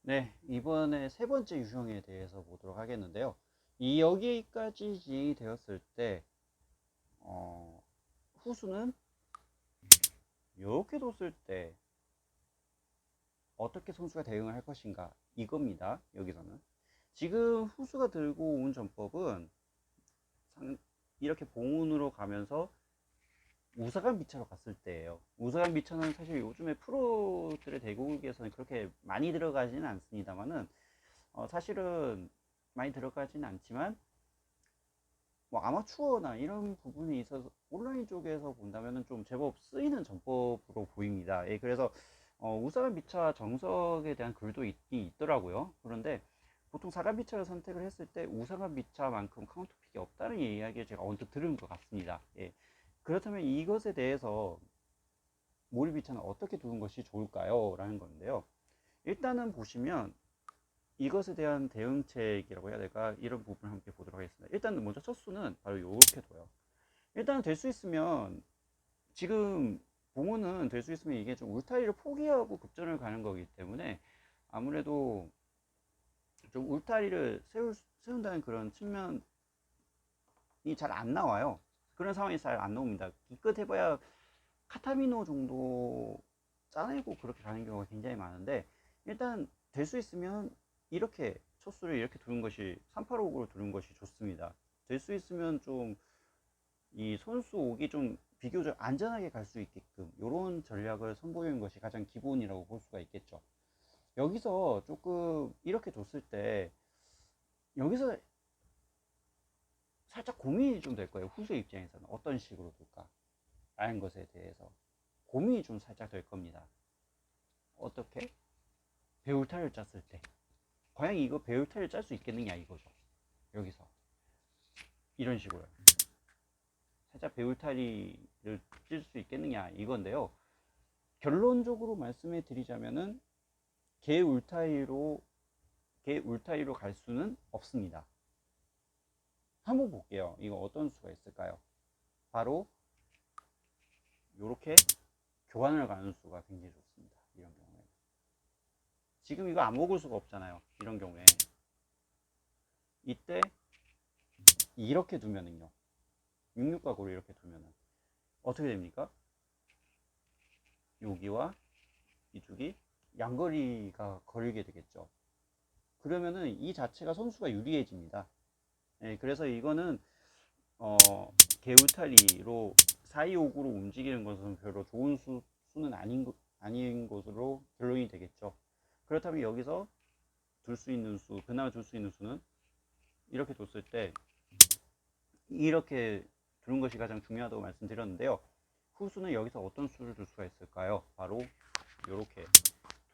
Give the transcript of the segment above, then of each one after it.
네, 이번에 세 번째 유형에 대해서 보도록 하겠는데요. 이 여기까지 진행이 되었을 때, 어, 후수는 이렇게 뒀을 때 어떻게 선수가 대응을 할 것인가 이겁니다. 여기서는 지금 후수가 들고 온 전법은 이렇게 봉운으로 가면서 우사간 비차로 갔을 때예요. 우사간 비차는 사실 요즘에 프로들의 대국에서는 그렇게 많이 들어가지는 않습니다만은 사실은 많이 들어가지는 않지만 뭐 아마추어나 이런 부분이 있어서 온라인 쪽에서 본다면은 좀 제법 쓰이는 전법으로 보입니다. 예, 그래서 우사간 비차 정석에 대한 글도 있긴 있더라고요. 그런데 보통 사간 비차를 선택을 했을 때 우사간 비차만큼 카운터픽이 없다는 이야기를 제가 언뜻 들은 것 같습니다. 예. 그렇다면 이것에 대해서 몰입 비차는 어떻게 두는 것이 좋을까요? 라는 건데요. 일단은 보시면 이것에 대한 대응책이라고 해야 될까? 이런 부분을 함께 보도록 하겠습니다. 일단 먼저 첫 수는 바로 이렇게 둬요. 일단 될 수 있으면 지금 봉우는 될 수 있으면 이게 좀 울타리를 포기하고 급전을 가는 거기 때문에 아무래도 좀 울타리를 세운다는 그런 측면이 잘 안 나와요. 그런 상황이 잘 안 나옵니다. 기껏 해봐야 카타미노 정도 짜내고 그렇게 가는 경우가 굉장히 많은데 일단 될 수 있으면 이렇게 초수를 이렇게 두는 것이 385으로 두는 것이 좋습니다. 될 수 있으면 좀 이 손수 옥이 좀 비교적 안전하게 갈 수 있게끔 이런 전략을 선보이는 것이 가장 기본이라고 볼 수가 있겠죠. 여기서 조금 이렇게 뒀을 때 여기서 살짝 고민이 좀 될 거예요. 후수 입장에서는 어떤 식으로 둘까 라는 것에 대해서 고민이 좀 살짝 될 겁니다. 어떻게? 배울타를 짰을 때 과연 이거 배울타를 짤 수 있겠느냐 이거죠. 여기서 이런 식으로 살짝 배울타리를 찔 수 있겠느냐 이건데요. 결론적으로 말씀해 드리자면은 개 울타리로 갈 수는 없습니다. 한번 볼게요. 이거 어떤 수가 있을까요? 바로 이렇게 교환을 가는 수가 굉장히 좋습니다. 이런 경우에 지금 이거 안 먹을 수가 없잖아요. 이런 경우에 이때 이렇게 두면은요. 66각으로 이렇게 두면은 어떻게 됩니까? 여기와 이쪽이 양거리가 걸리게 되겠죠. 그러면은 이 자체가 선수가 유리해집니다. 예, 그래서 이거는 어, 개울타리로 425구로 움직이는 것은 별로 좋은 수는 아닌 것으로 결론이 되겠죠. 그렇다면 여기서 둘 수 있는 수, 그나마 둘 수 있는 수는 이렇게 뒀을 때 이렇게 두는 것이 가장 중요하다고 말씀드렸는데요. 후수는 여기서 어떤 수를 둘 수가 있을까요? 바로 이렇게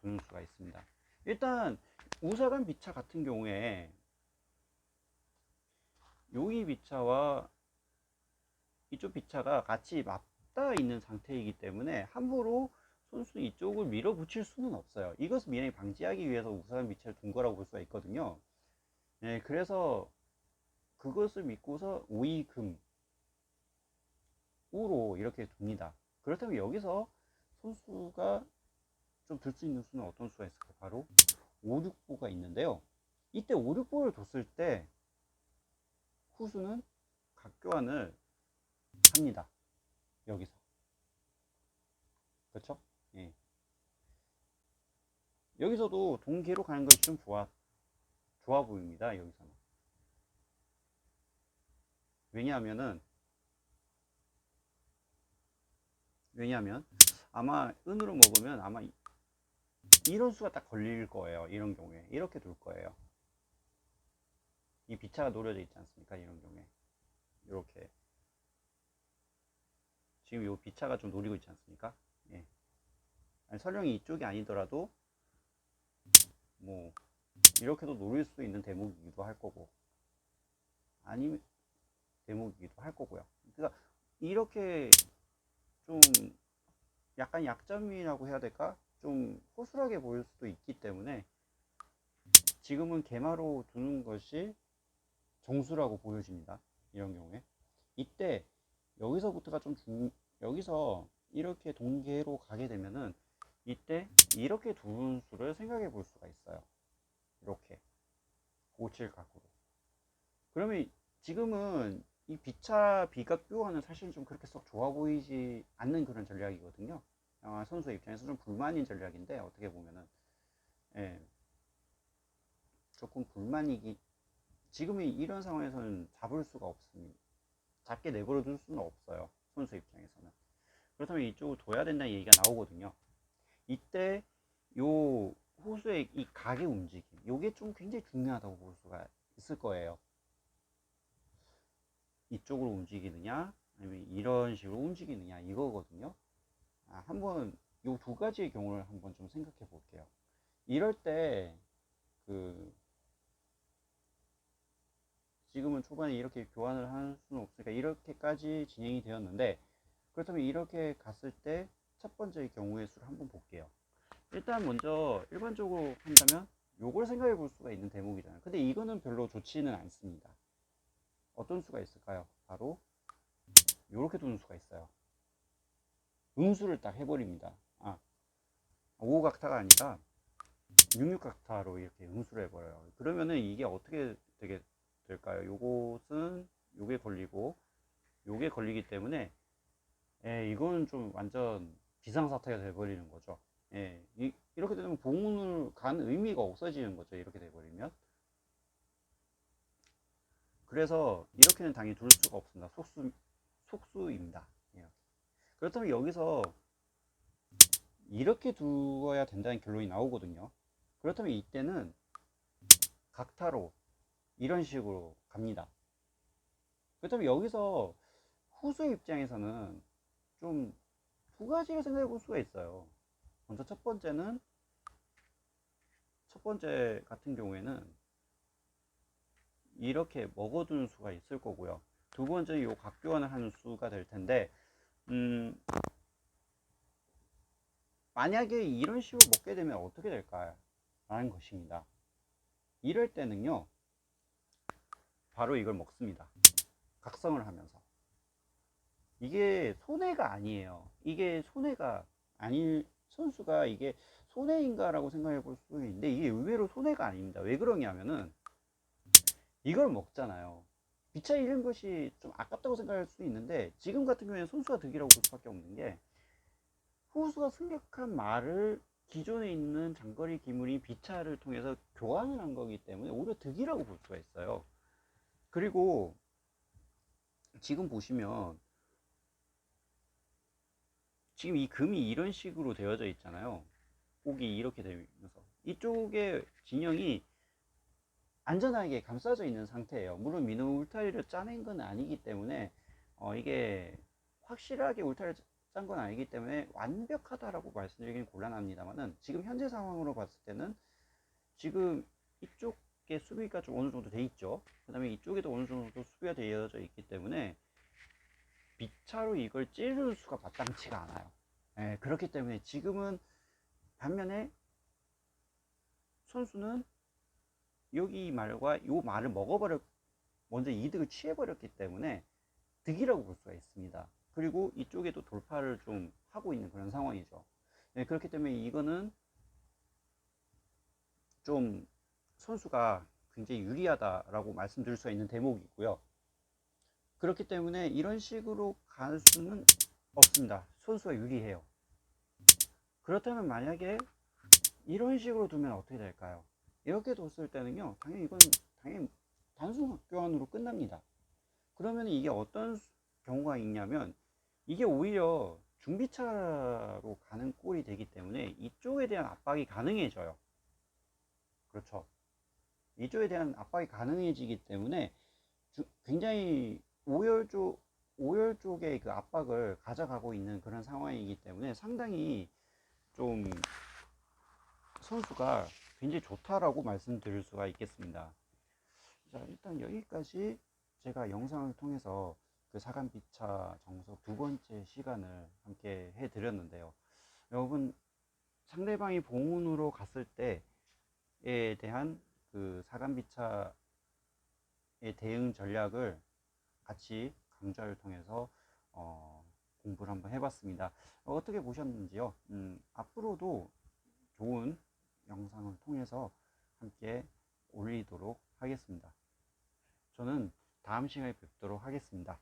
두는 수가 있습니다. 일단 우사간 비차 같은 경우에 여기 비차와 이쪽 비차가 같이 맞닿아 있는 상태이기 때문에 함부로 손수 이쪽을 밀어붙일 수는 없어요. 이것을 미연히 방지하기 위해서 우사간 비차를 둔 거라고 볼 수가 있거든요. 네, 그래서 그것을 믿고서 오이금으로 이렇게 둡니다. 그렇다면 여기서 손수가 좀 들 수 있는 수는 어떤 수가 있을까? 바로 5, 6보가 있는데요. 이때 5, 6보를 뒀을 때 후수는 각교환을 합니다. 여기서. 그렇죠? 예. 여기서도 동계로 가는 것이 좀 좋아 보입니다. 여기서는. 왜냐하면은, 왜냐하면, 아마 은으로 먹으면 아마 이런 수가 딱 걸릴 거예요. 이런 경우에. 이렇게 둘 거예요. 이 비차가 노려져 있지 않습니까? 이런 경우에. 이렇게. 지금 이 비차가 좀 노리고 있지 않습니까? 예. 아니, 설령 이쪽이 아니더라도, 뭐, 이렇게도 노릴 수 있는 대목이기도 할 거고, 아니면 대목이기도 할 거고요. 그러니까, 이렇게 좀 약간 약점이라고 해야 될까? 좀 허술하게 보일 수도 있기 때문에 지금은 개마로 두는 것이 정수라고 보여집니다. 이런 경우에. 이때 여기서부터가 여기서 이렇게 동계로 가게 되면은 이때 이렇게 두는 수를 생각해 볼 수가 있어요. 이렇게 57 각으로. 그러면 지금은 이 B차 비각 교환은 사실 좀 그렇게 썩 좋아 보이지 않는 그런 전략이거든요. 선수 입장에서 좀 불만인 전략인데 어떻게 보면은 예, 조금 불만이기. 지금의 이런 상황에서는 잡을 수가 없습니다. 작게 내버려 둘 수는 없어요. 선수 입장에서는. 그렇다면 이쪽을 둬야 된다는 얘기가 나오거든요. 이때 요 호수의 이 각의 움직임, 요게 좀 굉장히 중요하다고 볼 수가 있을 거예요. 이쪽으로 움직이느냐 아니면 이런 식으로 움직이느냐 이거거든요. 한번 요 두 가지의 경우를 한번 좀 생각해 볼게요. 이럴 때 그 지금은 초반에 이렇게 교환을 할 수는 없으니까 이렇게까지 진행이 되었는데, 그렇다면 이렇게 갔을 때 첫 번째 경우의 수를 한번 볼게요. 일단 먼저 일반적으로 한다면 요걸 생각해 볼 수가 있는 대목이잖아요. 근데 이거는 별로 좋지는 않습니다. 어떤 수가 있을까요? 바로 요렇게 두는 수가 있어요. 음수를 딱 해버립니다. 5각타가 아니라 66각타로 이렇게 음수를 해버려요. 그러면은 이게 어떻게 되게 될까요? 요것은 요게 걸리고 요게 걸리기 때문에 이거는 좀 완전 비상사태가 돼버리는 거죠. 이렇게 되면 봉운을 간 의미가 없어지는 거죠. 이렇게 돼버리면. 그래서 이렇게는 당연히 둘 수가 없습니다. 속수입니다. 그렇다면 여기서 이렇게 두어야 된다는 결론이 나오거든요. 그렇다면 이때는 각타로 이런 식으로 갑니다. 그렇다면 여기서 후수 입장에서는 좀 두 가지를 생각해 볼 수가 있어요. 먼저 첫 번째 같은 경우에는 이렇게 먹어두는 수가 있을 거고요. 두 번째는 요 각교환을 하는 수가 될 텐데, 만약에 이런 식으로 먹게 되면 어떻게 될까 라는 것입니다. 이럴 때는요, 바로 이걸 먹습니다. 각성을 하면서. 이게 손해가 아니에요. 이게 손해가 아닐, 선수가 이게 손해인가 라고 생각해 볼 수 있는데, 이게 의외로 손해가 아닙니다. 왜 그러냐면은 이걸 먹잖아요. 비차 잃은 것이 좀 아깝다고 생각할 수 있는데, 지금 같은 경우에는 선수가 득이라고 볼 수밖에 없는 게, 후수가 승격한 말을 기존에 있는 장거리 기물이 비차를 통해서 교환을 한 거기 때문에 오히려 득이라고 볼 수가 있어요. 그리고 지금 보시면 지금 이 금이 이런 식으로 되어져 있잖아요. 꼭이 이렇게 되면서 이쪽에 진영이 안전하게 감싸져 있는 상태예요. 물론 민우 울타리를 짜낸 건 아니기 때문에 이게 확실하게 울타리를 짠 건 아니기 때문에 완벽하다라고 말씀드리긴 곤란합니다만은, 지금 현재 상황으로 봤을 때는 지금 이쪽에 수비가 좀 어느 정도 돼 있죠. 그 다음에 이쪽에도 어느 정도 수비가 되어져 있기 때문에 비차로 이걸 찌를 수가 마땅치가 않아요. 그렇기 때문에 지금은 반면에 선수는 여기 말과 이 말을 먼저 이득을 취해버렸기 때문에 득이라고 볼 수가 있습니다. 그리고 이쪽에도 돌파를 좀 하고 있는 그런 상황이죠. 그렇기 때문에 이거는 좀 선수가 굉장히 유리하다라고 말씀드릴 수 있는 대목이고요. 그렇기 때문에 이런 식으로 갈 수는 없습니다. 선수가 유리해요. 그렇다면 만약에 이런 식으로 두면 어떻게 될까요? 이렇게 뒀을 때는요, 당연히 단순 교환으로 끝납니다. 그러면 이게 어떤 경우가 있냐면, 이게 오히려 중비차로 가는 꼴이 되기 때문에 이쪽에 대한 압박이 가능해져요. 그렇죠. 이쪽에 대한 압박이 가능해지기 때문에 굉장히 오열 쪽의 그 압박을 가져가고 있는 그런 상황이기 때문에 상당히 좀 선수가 굉장히 좋다라고 말씀드릴 수가 있겠습니다. 자, 일단 여기까지 제가 영상을 통해서 그 사간비차 정석 두 번째 시간을 함께 해드렸는데요. 여러분, 상대방이 봉운으로 갔을 때에 대한 그 사간비차의 대응 전략을 같이 강좌를 통해서 공부를 한번 해봤습니다. 어떻게 보셨는지요? 앞으로도 좋은 영상을 통해서 함께 올리도록 하겠습니다. 저는 다음 시간에 뵙도록 하겠습니다.